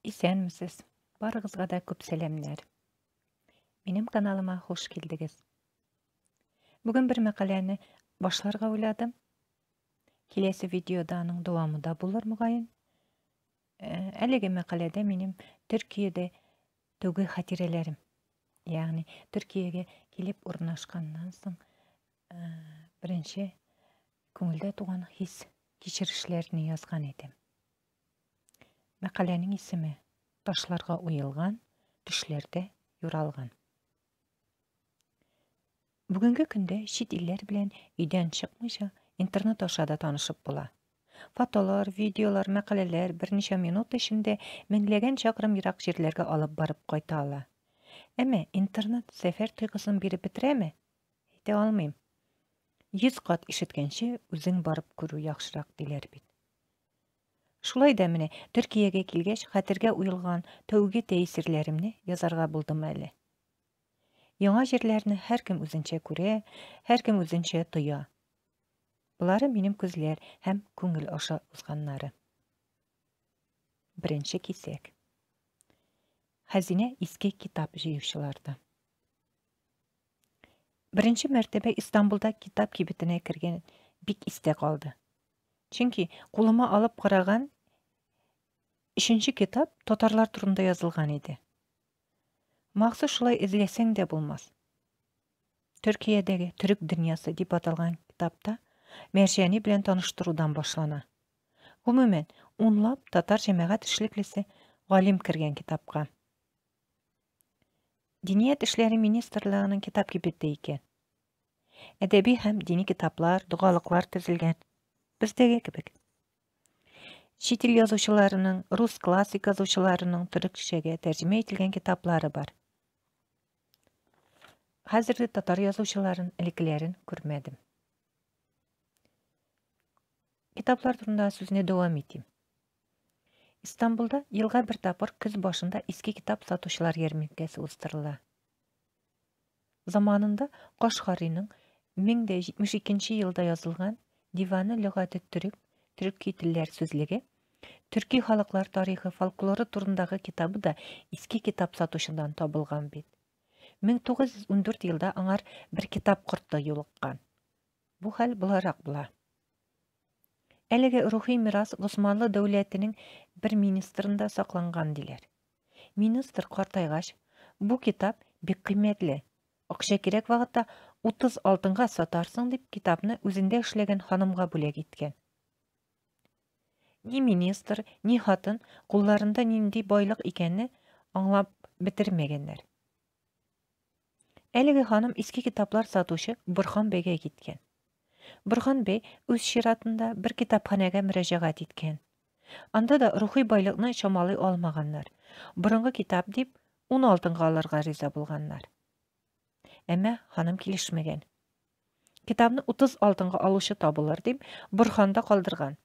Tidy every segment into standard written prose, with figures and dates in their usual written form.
Исәнмесез? Барыгызга да күп сәламнәр. Минем каналыма хуш килдегез. Бүген бер мәкаләне башларга уйладым. Киләсе видеода аның дәвамы да булыр мөгаен. Әлеге мәкаләдә минем Төркиядә тәүге хатирәләрем. Ягъни Төркиягә килеп урнашканнан соң беренче күңелдә туган хис кичерешләрне язган идем. Мәкаләнең исеме Ташларга уелган, төшләрдә юралган. Бүгенге көндә чит илләр белән өйдән чыкмыйча интернет аша да танышып була. Фотолар, видеолар, мәкаләләр берничә минут эчендә меңләгән чакрым ерак җирләргә алып барып кайта ала. Әмма интернет сәфәр тойгысын биреп бетерәме? Әйтә алмыйм. 100 кат ишеткәнче үзең барып күрү яхшырак диләр бит. Шулай да менә Төркиягә килгәч хәтергә уелган тәүге тәэсирләремне язарга булдым әле. Яңа җирләрне һәркем үзенчә күрә, һәркем үзенчә тоя. Булары минем күзләр һәм күңел аша узганнары. Беренче кисәк. Хәзинә иске китап җыючыларда. Беренче мәртәбә Истанбулда китап кибетенә кергән бик истә калды. Чөнки кулыма алып караган 3нче китап татарлар турында язылган иде. Махсус шулай эзләсәң дә булмас. Төркиядәге төрек дөньясы дип аталган китапта Мәрҗани белән таныштырудан башлана. Гомумән, унлап татар җәмәгать эшлеклесе галим кергән китапка. Диният эшләре министрлыгының китап кибете икән. Әдәби һәм дини китаплар, дугалыклар төзелгән. Бездәге кебек. Чит ил язучыларының, рус классик язучыларының төрекчәгә тәрҗемә ителгән китаплары бар. Хәзерге татар язучыларын элекләрен күрмәдем. Китаплар турында сүзне дәвам итим. Истанбулда елга бер тапыр көз башында иске китап сатучылар ярминкәсе уздырыла. Заманында Кашгарыйның 1072 елда язылган Диваны лөгате төрек, төрки телләр сүзлеге, төрки халыклар тарихы, фольклоры турындагы китабы да иске китап сатучыдан табылган бит. 1914 елда аңар бер китап корты юлыккан. Бу хәл буларак була. Әлеге рухи мирас Госманлы дәүләтенең бер министрында сакланган диләр. Министр картайгач, бу китап бик кыйммәтле. Акча кирәк вакытта 30 алтынга сатарсың дип китапны үзендә эшләгән ханымга бүләк иткән. Ни министр, ни хатын кулларында нинди байлык икәнне аңлап бетермәгәннәр. Әлеге ханым иске китаплар сатучы Борхан бәйгә киткән. Борхан бәй үз чиратында бер китапханәгә мөрәҗәгать иткән. Анда да рухи байлыкны чамалый алмаганнар. Борынгы китап дип 10 алтынга алырга риза булганнар. Әмма ханым килешмәгән. Китапны 30 алтынга алучы табылыр дип Борханда калдырган.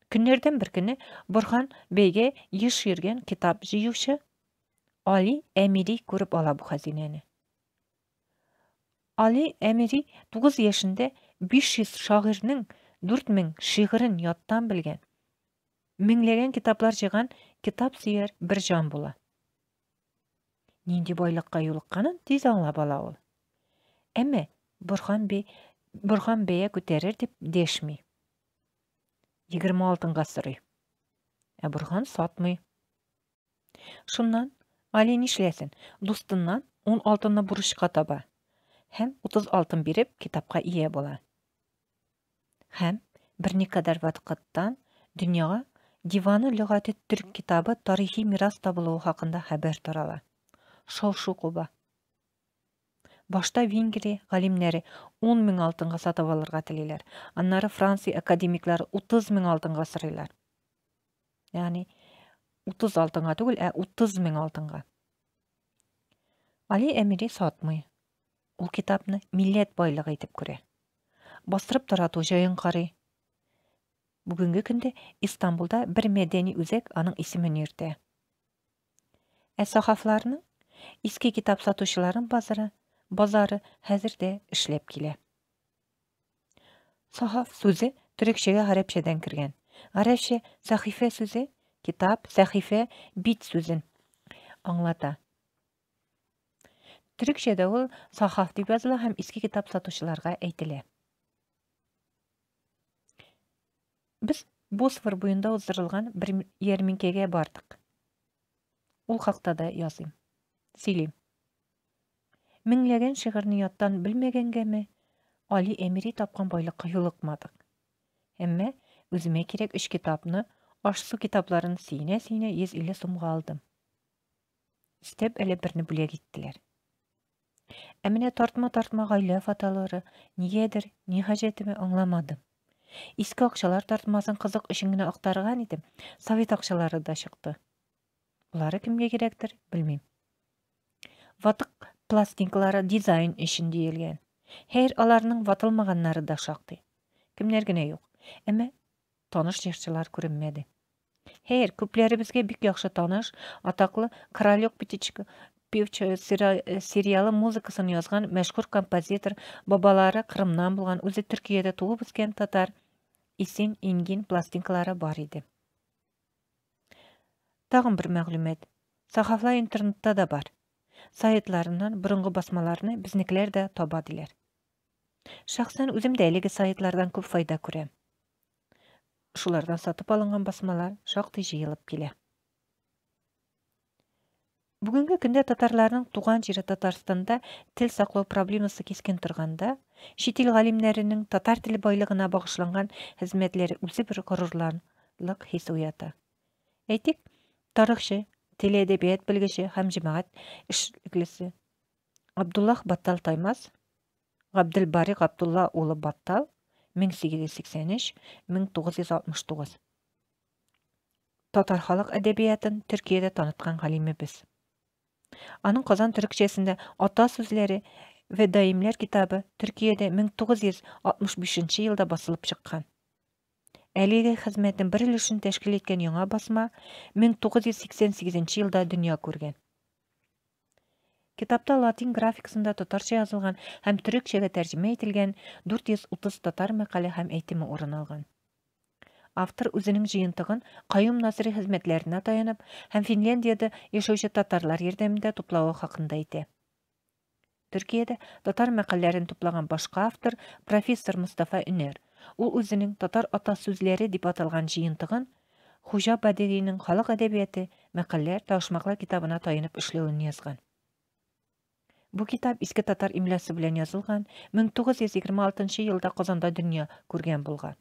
Көннәрдән бер көне Борхан бәйгә еш йөргән китап җыючы Али Әмири күреп ала бу хәзинәне. Али Әмири 9 яшендә 500 шагыйрьнең 4000 шигырен яттан белгән. Меңләгән китаплар җыган китап сөяр бер җан була. Нинди байлыкка юлыкканын тиз аңлап ала ул. Әмма Борхан бәя күтәрер дип дәшми. 20 алтынга сорый. Ә Борхан сатмый. Шуннан Али нишләсен? Дустыннан 10 алтынны бурычка таба. Һәм 30 алтын биреп китапка ия була. Һәм берникадәр вакыттан дөньяга Диваны лөгате төрк китабы тарихи мирас табылуы хакында хәбәр тарала. Шау-шу куба. Башта Венгрия галимнәре 10 мең алтынга сатып алырга телиләр. Аннары Франция академиклары 30 мең алтынга сорыйлар. Ягъни 30 алтынга түгел, 30 мең алтынга. Али Әмири сатмый. Ул китапны милләт байлыгы итеп күрә. Бастырып тарату җаен карый. Бүгенге көндә Истанбулда бер мәдәни үзәк аның исемен йөртә. Сахафларның иске китап сатучыларын базары хәзердә эшләп килә. Сахаф сүзе төрекчәгә гарәпчәдән кергән. Гарәпчә сахифә сүзе Китап, сәхифә, бит сүзен аңлата. Төрекчәдә ул сахаф дип языла һәм иске китап сатучыларга әйтелә. Без Босфор буенда уздырылган бер ярминкәгә бардык. Ул хакта да языйм. Сөйлим. Меңләгән шигырьне яттан белмәгәнгәме, Али Әмири тапкан байлыкка юлыкмадык. Әмма үземә кирәк 3 китапны, аш-су китапларын сөйнә-сөйнә 150 сумга алдым. Истәп әле берне бүләк иттеләр. Ә менә тартма гаилә фотолары нигәдер, ни хаҗәтеме аңламадым. Иске акчалар тартмасын кызык өчен генә актарган идем. Совет акчалары да чыкты. Булары кемгә кирәктер, белмим. Ватык пластинкалары дизайн өчен диелгән. Һәр аларның ватылмаганнары да шактый. Кемнәр генә юк. Әмма таныш җырчылар күренмәде. Һәр күпләребезгә бик яхшы таныш, атаклы Королек Певчая сериалы музыкасын язган мәшһүр композитор, бабалары Кырымнан булган, үзе Төркиядә туып үскән татар Исин Ингин пластинкалары бар иде. Тагын бер мәгълүмат. Сахафлар интернетта да бар. Сайтларыннан борынгы басмаларны безнекеләр дә таба диләр. Шәхсән үзем дә әлеге сайтлардан күп файда күрәм. Шулардан сатып алынган басмалар шактый җыелып килә. Бүгенге көндә татарларның туган җире Татарстанда тел саклау проблемасы кискен торганда, чит ил галимнәренең татар теле байлыгына багышланган хезмәтләре үзе бер горурлык хис уята. Әйтик, тарихчы, тел әдәбият белгече һәм җәмәгать эшлеклесе Абдуллах Баттал Таймас, Габделбари Габдулла улы Баттал 1883-1969. Татар халык әдәбиятын Төркиядә таныткан галимебез. Аның Казан төрекчәсендә ата сүзләре вә даимләр китабы Төркиядә 1965 елда басылып чыккан. Әлеге хезмәтнең бер өлешен тәшкил иткән яңа басма 1988 елда дөнья күргән. Китапта латин графикасында татарча язылган һәм төрекчәгә тәрҗемә ителгән 430 татар мәкале һәм әйтеме урын алган. Автор үзенең җыентыгын Каюм Насыйри хезмәтләренә таянып һәм Финляндиядә яшәүче татарлар ярдәмендә туплауы хакында әйтә. Төркиядә татар мәкаләләрен туплаган башка автор профессор Мустафа Үнәр. Ул үзенең татар ата сүзләре дип аталган җыентыгын Хуҗа Бадиринең халык әдәбияты мәкаләләр ташмаклар китабына таянып эшләвен язган. Бу китап иске татар имласы белән язылган, 1926 елда Казанда дөнья күргән булган.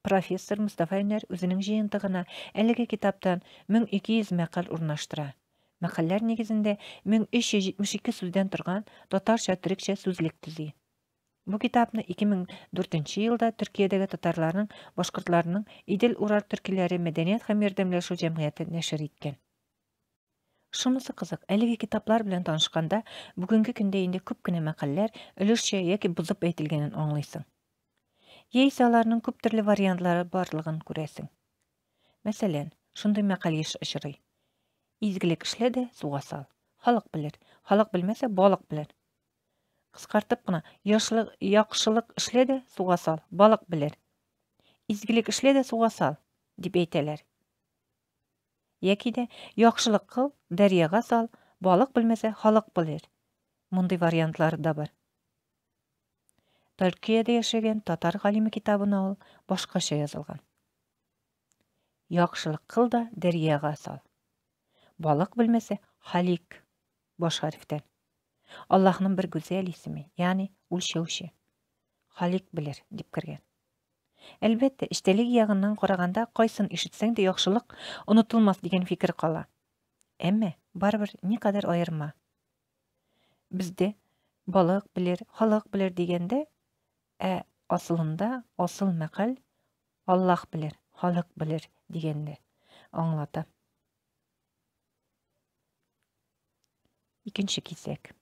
Профессор Мустафа Үнәр үзенең җыентыгына әлеге китаптан 1200 мәкаль урнаштыра. Мәкаләләр нигезендә 1372 сүздән торган татарча төрекчә сүзлек төзи. Бу китапны 2004 елда Төркиядәге татарларның, башкортларның Идел Урар төркиләре мәдәният һәм ярдәмләшү җәмгыяте нәшер иткән. Шунысы кызык, әлеге китаплар белән танышканда, бүгенге көндә инде күп кенә мәкаләләр өлешчә яки бузып әйтелгәнен аңлыйсың. Яисә аларның күп төрле вариантлары барлыгын күрәсең. Мәсәлән, шундый мәкалә очрый. Изгелек эшлә дә суга сал. Халык белер, халык белмәсә балык белер. Кыскартып кына, яхшылык эшлә дә суга сал, балык белер. Изгелек эшлә дә суга сал дип әйтәләр. Яки дә яхшылык кыл, дәрьяга сал, балык белмәсә халык белер. Мондый вариантлары да бар. Төркиядә яшәгән татар галиме китабына ул башкача язылган. Яхшылык кыл да дәрьяга сал. Балык белмәсә халик баш хәрефтән. Аллаһның бер гүзәл исеме, ягъни үлчәүче. Халик белер дип кергән. Әлбәттә, эчтәлек ягыннан караганда кайсын ишетсәң дә яхшылык онытылмас дигән фикер кала. Әмма барыбер никадәр аерма. Бездә балык белер, халык белер дигәндә, асылында асыл мәкаль Аллаһ белер, халык белер дигәндә аңлата. Икенче кисәк.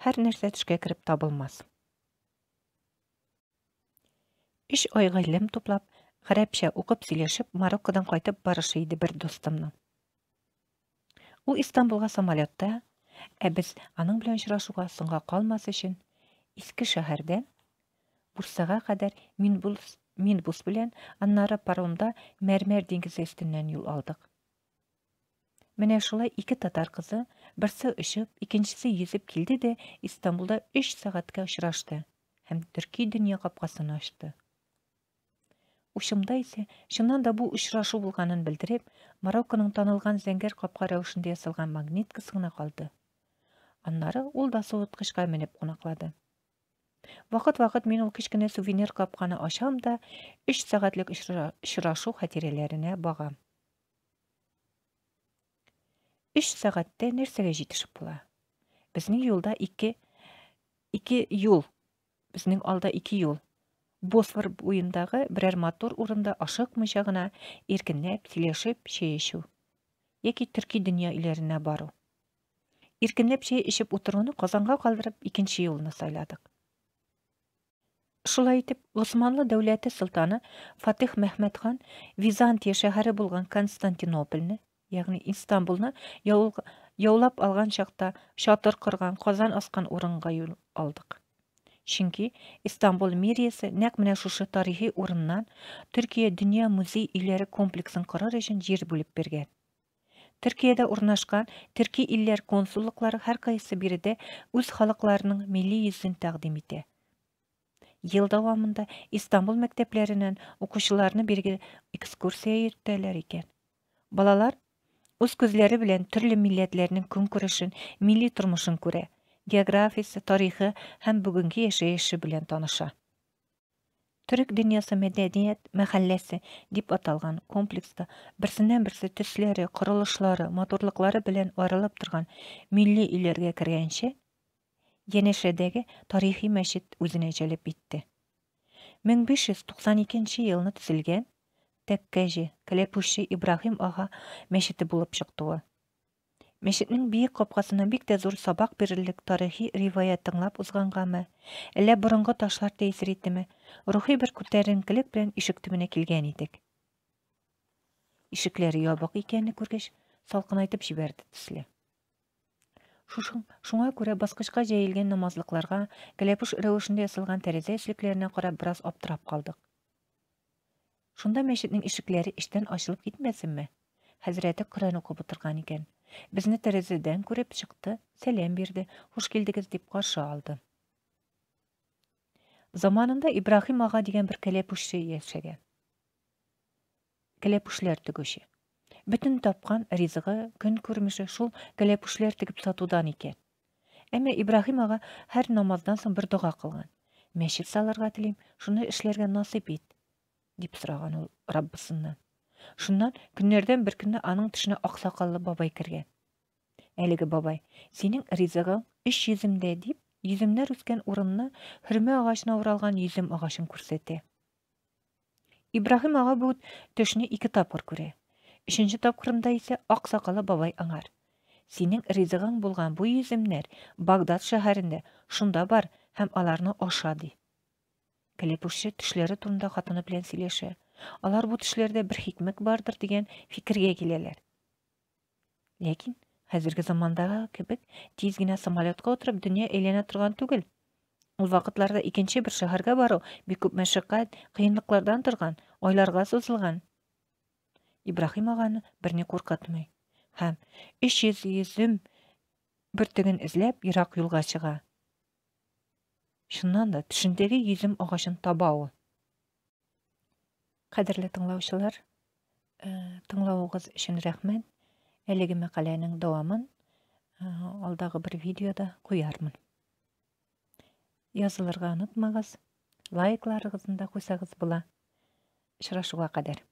Һәр нәрсә төшкә кереп табылмас. 3 ай гыйлем туплап, гарәпчә укып сөйләшеп, Мароккодан кайтып барышы иде бер дустымның. Ул Истанбулга самолетта, без аның белән очрашуга соңга калмас өчен иске шәһәрдән Бурсага кадәр минибус белән, аннары паромда мәрмәр диңгезе өстеннән юл алдык. Менә шулай ике татар кызы, берсе очып, икенчесе йөзеп килде дә Истанбулда 3 сәгатькә очрашты һәм Төрки дөнья капкасын ачты. Ушымда исә, чыннан да бу очрашу булганын белдереп, Марокконың танылган зәңгәр капка рәвешендә ясалган магниткасы гына калды. Аннары ул да суыткычка менеп кунаклады. Вакыт-вакыт мин ул кечкенә сувенир капканы ачам да 3 сәгатьлек очрашу хатирәләренә багам. 3 сәгатьтә нәрсәгә җитешеп була? Безнең юлда ике юл. Безнең алда 2 юл. Босфор буендагы берәр матур урында ашыкмыйча гына иркенләп, сөйләшеп, чәй эчү. Яки Төрки дөнья өйләренә бару. Иркенләп чәй эчеп утыруны Казанга калдырып, икенче юлны сайладык. Шулай итеп, Госманлы дәүләте солтаны Фатих Мәхмәт хан Византия шәһәре булган Константинопольны, ягъни Истанбулны яулап алган чакта чатыр кырган, казан аскан урынга юл алдык. Чөнки Истанбул мэриясе нәкъ менә шушы тарихи урыннан Төркия дөнья музей өйләре комплексын корыр өчен җир бүлеп биргән. Төркиядә урнашкан төрки илләр консуллыклары һәркайсы биредә үз халыкларының милли йөзен тәкъдим итә. Ел дәвамында Истанбул мәктәпләреннән укучыларны биргә экскурсия йөртәләр икән. Балалар үз күзләре белән төрле милләтләрнең көнкүрешен, милли тормышын күрә, географиясе, тарихы һәм бүгенге яшәеше белән таныша. Төрек дөньясы мәдәният мәхәлләсе дип аталган комплекста берсеннән берсе төсләре, корылышлары, матурлыклары белән арылып торган милли өйләргә кергәнче, Янәшәдәге тарихи мәчет үзенә җәлеп итте. 1592 елны төзелгән Тәккәҗе, Кәләпүшче Ибраһим ага мәчете булып чыкты ул. Мәчетнең биек капкасына бик тә зур сабак бирерлек тарихи риваят тыңлап узгангамы, әллә борынгы ташлар тәэсир иттеме, рухи бер күтәренкелек белән ишек төбенә килгән идек. Ишекләре ябык икәнне күргәч, салкынайтып җибәрде төсле. Шуңа күрә баскычка җәелгән намазлыкларга, кәләпүш рәвешендә ясалган тәрәзә ишекләренә карап бераз аптырап калдык. Шунда мәчетнең ишекләре эчтән ачылып китмәсенме? Хәзрәте Коръән укып утырган икән. Безне тәрәзәдән күреп чыкты, сәлам бирде, хуш килдегез дип каршы алды. Заманында Ибраһим ага дигән бер кәләпүшче яшәгән. Кәләпүшләр тегүче. Бүтән тапкан ризыгы, көн күрмеше шул кәләпүшләр тегеп сатудан икән. Әмма Ибраһим ага һәр намаздан соң бер дуга кылган. Мәчет салырга телим, шуны эшләргә насыйп ит, дип сораган ул Раббысыннан. Шуннан көннәрдән бер көнне аның тышына аксакаллы бабай кергән. Әлеге бабай, синең ризыгың 3 йөземдә дип, йөземнәр үскән урынны хөрмә агачына уралган йөзем агачын күрсәтә. Ибраһим ага бу төшне 2 тапкыр күрә. 3нче тапкырында исә аксакалы бабай аңар. Синең ризыгың булган бу йөземнәр Багдад шәһәрендә, шунда бар һәм аларны аша ди. Кәләпүшче төшләре турында хатыны белән сөйләшә. Алар бу төшләрдә бер хикмәт бардыр дигән фикергә киләләр. Ләкин хәзерге замандагы кебек тиз генә самолетка утырып дөнья әйләнә торган түгел. Ул вакытларда икенче бер шәһәргә бару бик күп мәшәкать, кыенлыклардан торган, айларга сузылган. Ибраһим аганы берни куркытмый һәм 300 йөзем бөртеген эзләп ерак юлга чыга. Шуннан да төшендәге йөзем агачын таба ул. Кадерле тыңлаучылар, тыңлавыгыз өчен рәхмәт. Әлеге мәкаләнең дәвамын алдагы бер видеода куярмын. Язылырга онытмагыз, лайкларыгызны да куйсагыз була. Очрашуга кадәр.